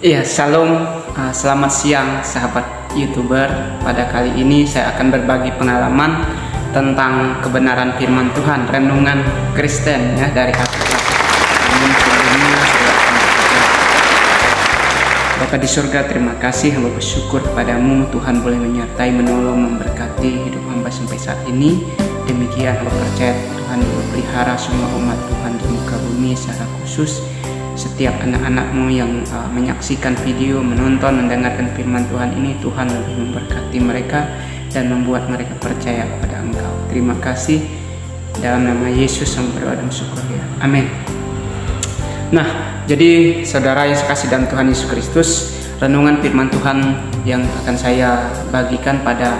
Iya, Shalom, selamat siang sahabat YouTuber. Pada kali ini saya akan berbagi pengalaman tentang kebenaran firman Tuhan, renungan Kristen ya dari Alkitab. Bapa di surga, terima kasih, hamba bersyukur kepadamu. Tuhan boleh menyertai, menolong, memberkati hidup hamba sampai saat ini. Demikian hamba percaya Tuhan memelihara semua umat Tuhan di muka bumi, secara khusus setiap anak-anakmu yang menyaksikan video, menonton, mendengarkan firman Tuhan ini. Tuhan lebih memberkati mereka dan membuat mereka percaya kepada Engkau. Terima kasih, dalam nama Yesus yang berdoa dan syukur ya. Amin. Nah, jadi saudara yang sekasih dalam Tuhan Yesus Kristus, renungan firman Tuhan yang akan saya bagikan pada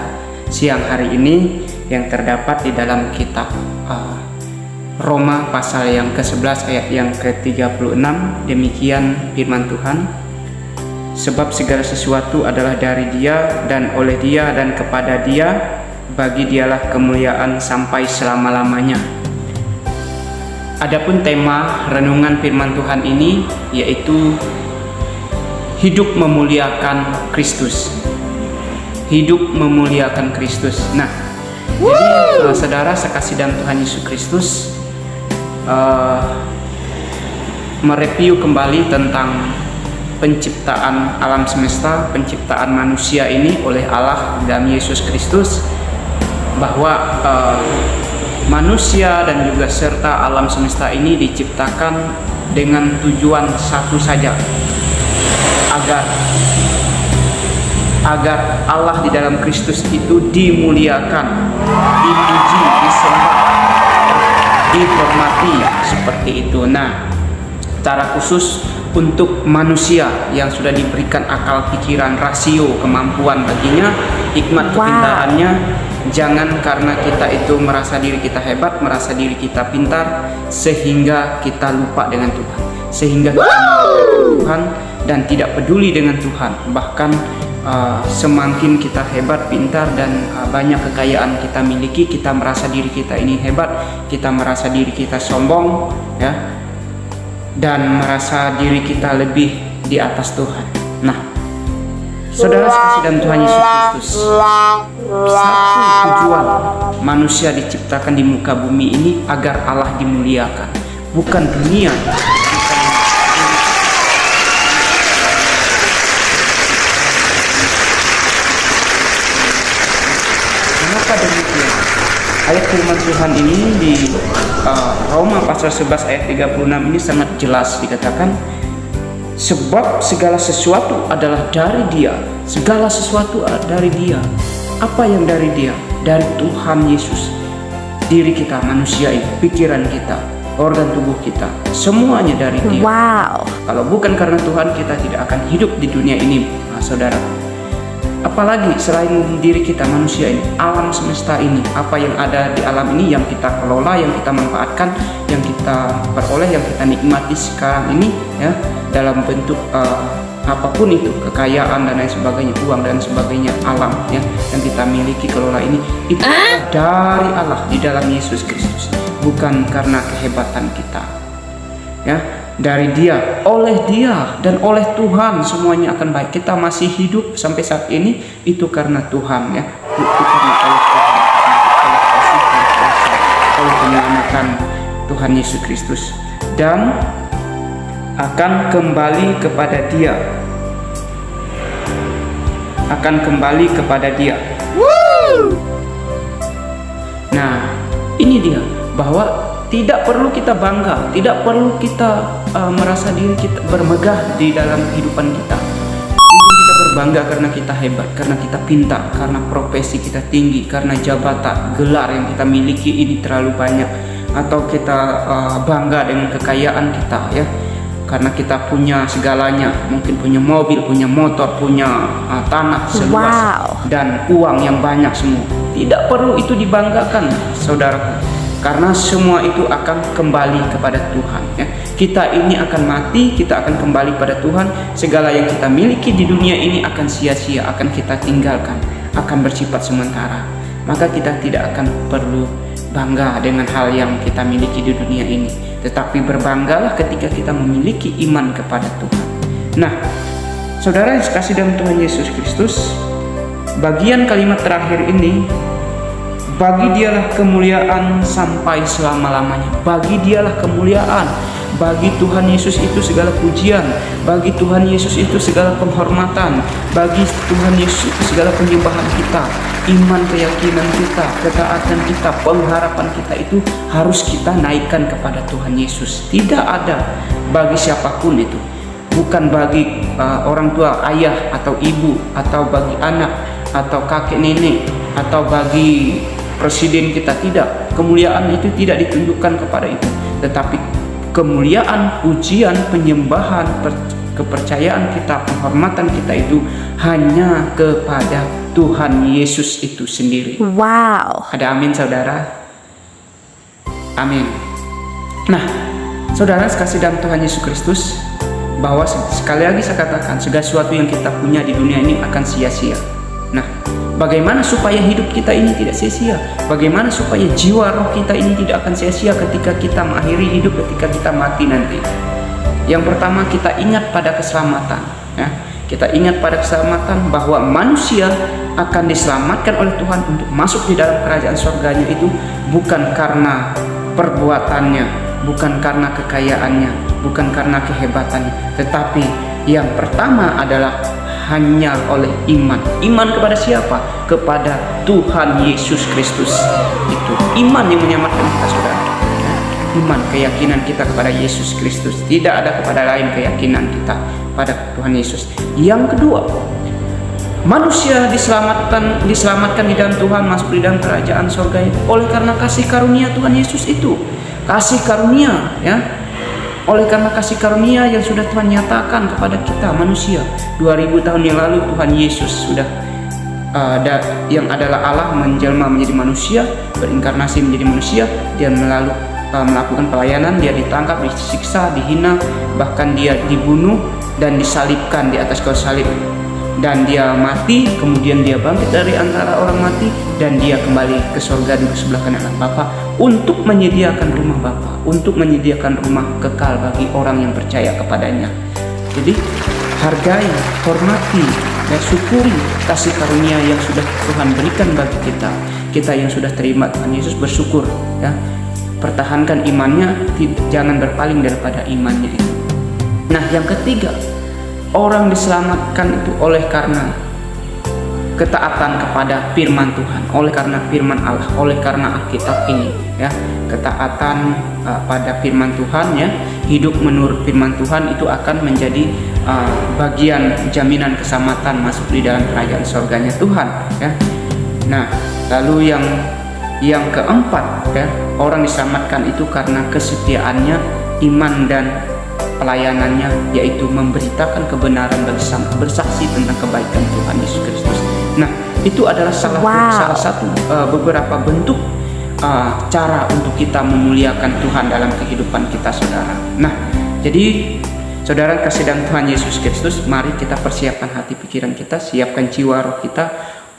siang hari ini yang terdapat di dalam kitab Roma pasal yang ke-11 ayat yang ke-36. Demikian firman Tuhan. Sebab segala sesuatu adalah dari Dia dan oleh Dia dan kepada Dia, bagi Dialah kemuliaan sampai selama-lamanya. Adapun tema renungan firman Tuhan ini yaitu hidup memuliakan Kristus. Hidup memuliakan Kristus. Nah, jadi saudara sekasih dalam Tuhan Yesus Kristus, mereview kembali tentang penciptaan alam semesta, penciptaan manusia ini oleh Allah dalam Yesus Kristus, bahwa manusia dan juga serta alam semesta ini diciptakan dengan tujuan satu saja, agar Allah di dalam Kristus itu dimuliakan, dipuji, disembah, dihormati, seperti itu. Nah, secara khusus untuk manusia yang sudah diberikan akal pikiran, rasio, kemampuan baginya, hikmat kepintarannya, jangan karena kita itu merasa diri kita hebat, merasa diri kita pintar, sehingga kita lupa dengan Tuhan, sehingga kita melupakan Tuhan dan tidak peduli dengan Tuhan. Bahkan semakin kita hebat, pintar, dan banyak kekayaan kita miliki, kita merasa diri kita ini hebat, kita merasa diri kita sombong ya, dan merasa diri kita lebih di atas Tuhan. Nah, saudara sekasih dalam Tuhan Yesus Kristus, satu tujuan manusia diciptakan di muka bumi ini agar Allah dimuliakan, bukan dunia. Kenapa demikian? Ayat firman Tuhan ini di Roma pasal 11 ayat 36 ini sangat jelas dikatakan, sebab segala sesuatu adalah dari Dia. Segala sesuatu dari Dia. Apa yang dari Dia? Dari Tuhan Yesus. Diri kita, manusia ini, pikiran kita, organ tubuh kita, semuanya dari Dia. Wow. Kalau bukan karena Tuhan, kita tidak akan hidup di dunia ini, saudara. Apalagi selain diri kita, manusia ini, alam semesta ini, apa yang ada di alam ini yang kita kelola, yang kita manfaatkan, yang kita peroleh, yang kita nikmati sekarang ini ya, dalam bentuk apapun itu, kekayaan dan lain sebagainya, uang dan sebagainya, alam ya, yang kita miliki, kelola ini, itu dari Allah di dalam Yesus Kristus, bukan karena kehebatan kita ya. Dari Dia, oleh Dia, dan oleh Tuhan semuanya akan baik. Kita masih hidup sampai saat ini itu karena Tuhan ya, itu karena oleh Tuhan, oleh kasih, oleh kuasa, oleh penyelamatan Tuhan Yesus Kristus, dan akan kembali kepada Dia, akan kembali kepada Dia. Nah, ini dia, bahwa tidak perlu kita bangga, tidak perlu kita merasa diri kita bermegah di dalam kehidupan kita. Mungkin kita berbangga karena kita hebat, karena kita pintar, karena profesi kita tinggi, karena jabatan, gelar yang kita miliki ini terlalu banyak, atau kita bangga dengan kekayaan kita ya, karena kita punya segalanya, mungkin punya mobil, punya motor, punya tanah seluas, dan uang yang banyak semua. Tidak perlu itu dibanggakan, saudaraku. Karena semua itu akan kembali kepada Tuhan ya. Kita ini akan mati, kita akan kembali pada Tuhan. Segala yang kita miliki di dunia ini akan sia-sia, akan kita tinggalkan, akan bersifat sementara. Maka kita tidak akan perlu bangga dengan hal yang kita miliki di dunia ini, tetapi berbanggalah ketika kita memiliki iman kepada Tuhan. Nah, saudara yang kasih dalam Tuhan Yesus Kristus, bagian kalimat terakhir ini, bagi dialah kemuliaan sampai selama-lamanya. Bagi dialah kemuliaan. Bagi Tuhan Yesus itu segala pujian. Bagi Tuhan Yesus itu segala penghormatan. Bagi Tuhan Yesus itu segala penyembahan kita. Iman, keyakinan kita, ketaatan kita, pengharapan kita itu harus kita naikkan kepada Tuhan Yesus. Tidak ada bagi siapapun itu. Bukan bagi orang tua, ayah atau ibu, atau bagi anak, atau kakek nenek, atau bagi presiden kita. Tidak. Kemuliaan itu tidak ditunjukkan kepada itu, tetapi kemuliaan, pujian, penyembahan, kepercayaan kita, penghormatan kita itu hanya kepada Tuhan Yesus itu sendiri. Wow. Ada amin, saudara? Amin. Nah, saudara sekasih dalam Tuhan Yesus Kristus, bahwa sekali lagi saya katakan, segala sesuatu yang kita punya di dunia ini akan sia-sia. Nah, bagaimana supaya hidup kita ini tidak sia-sia? Bagaimana supaya jiwa roh kita ini tidak akan sia-sia ketika kita mengakhiri hidup, ketika kita mati nanti? Yang pertama, kita ingat pada keselamatan. Ya. Kita ingat pada keselamatan bahwa manusia akan diselamatkan oleh Tuhan untuk masuk di dalam kerajaan surganya itu bukan karena perbuatannya, bukan karena kekayaannya, bukan karena kehebatannya, tetapi yang pertama adalah hanya oleh iman. Iman kepada siapa? Kepada Tuhan Yesus Kristus. Itu iman yang menyelamatkan kita, saudara. Iman, keyakinan kita kepada Yesus Kristus. Tidak ada kepada lain keyakinan kita pada Tuhan Yesus. Yang kedua, manusia diselamatkan di dalam Tuhan, masuk di dalam kerajaan surga oleh karena kasih karunia Tuhan Yesus itu. Kasih karunia, ya. Oleh karena kasih karunia yang sudah Tuhan nyatakan kepada kita manusia 2000 tahun yang lalu, Tuhan Yesus sudah yang adalah Allah menjelma menjadi manusia, berinkarnasi menjadi manusia. Dia melakukan pelayanan, dia ditangkap, disiksa, dihina, bahkan dia dibunuh dan disalibkan di atas kayu salib. Dan dia mati, kemudian dia bangkit dari antara orang mati, dan dia kembali ke surga di sebelah kanan Bapa untuk menyediakan rumah Bapa, untuk menyediakan rumah kekal bagi orang yang percaya kepadanya. Jadi hargai, hormati, dan syukuri kasih karunia yang sudah Tuhan berikan bagi kita. Kita yang sudah terima Tuhan Yesus bersyukur, ya. Pertahankan imannya, jangan berpaling daripada imannya itu. Nah, yang ketiga, orang diselamatkan itu oleh karena ketaatan kepada firman Tuhan, oleh karena firman Allah, oleh karena Alkitab ini, ya. Ketaatan pada firman Tuhan, ya, hidup menurut firman Tuhan itu akan menjadi bagian jaminan keselamatan masuk di dalam kerajaan surganya Tuhan, ya. Nah, lalu yang keempat, ya, orang diselamatkan itu karena kesetiaannya, iman dan pelayanannya, yaitu memberitakan kebenaran bersaksi tentang kebaikan Tuhan Yesus Kristus. Nah, itu adalah salah satu beberapa bentuk cara untuk kita memuliakan Tuhan dalam kehidupan kita, saudara. Nah, jadi saudara kasih dalam Tuhan Yesus Kristus, mari kita persiapkan hati pikiran kita, siapkan jiwa roh kita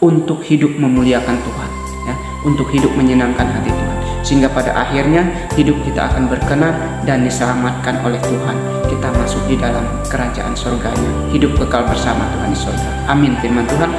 untuk hidup memuliakan Tuhan, ya, untuk hidup menyenangkan hati Tuhan, sehingga pada akhirnya hidup kita akan berkenan dan diselamatkan oleh Tuhan. Kita masuk di dalam kerajaan surganya, hidup kekal bersama Tuhan di surga. Amin. Firman Tuhan.